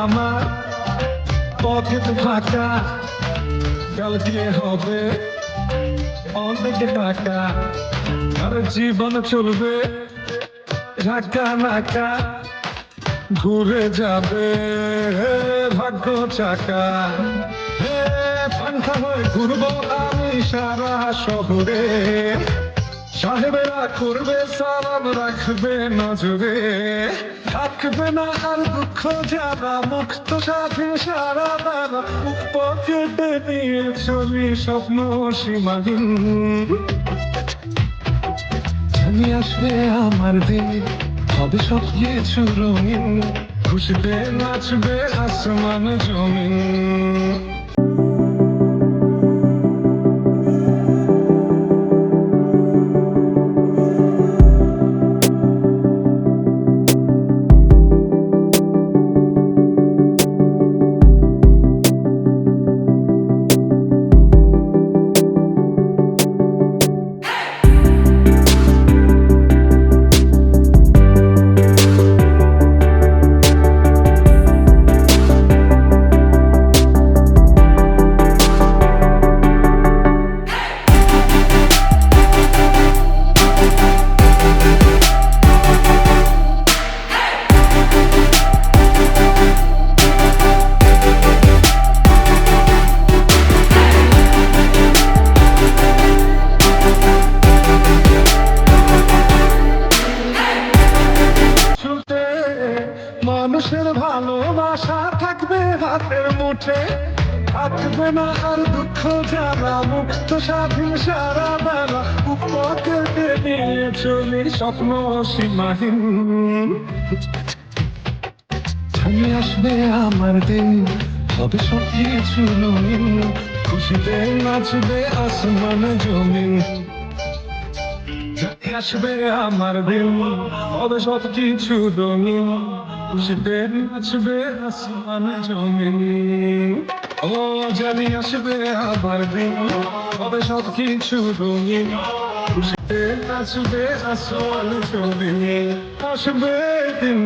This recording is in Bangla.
আমার পকেট ফাঁকা, কালকে হবে অনেক টাকা, আর জীবন চলবে ঢাকা নাকা, ঘুরে যাবে ভাগ্য চাকা। হে পান্থা হয়ে ঘুরবো আমি সারা শহরে, সাহেবেরা করবে সালাম রাখবে নজরে, থাকবে না আর দুঃখ যারা, মুক্ত স্বাধীন সারা বেলা, পকেটে নিয়ে চলি স্বপ্ন সীমাহীন। জানি আসবে আমার দিন, হবে সব কিছু রঙিন, খুশিতে নাচবে আসমান জমিন। মানুষের ভালোবাসা থাকবে হাতের মুঠে, থাকবে না আর দুঃখ যারা, মুক্ত স্বাধীন সারা বেলা, পকেটে নিয়ে চলি স্বপ্ন সীমাহীন। জানি আসবে আমার দিন, হবে সব কিছু রঙিন, খুশিতে নাচবে আসমান জমিন। জানি আসবে আমার দিন, হবে সব কিছু রঙিন, খুশিতে নাচবে আসমান জমিন। ও জানি আসবে আমার দিন, হবে সব কিছু রঙিন, খুশিতে নাচবে আসমান জমিন। আসবে দিন।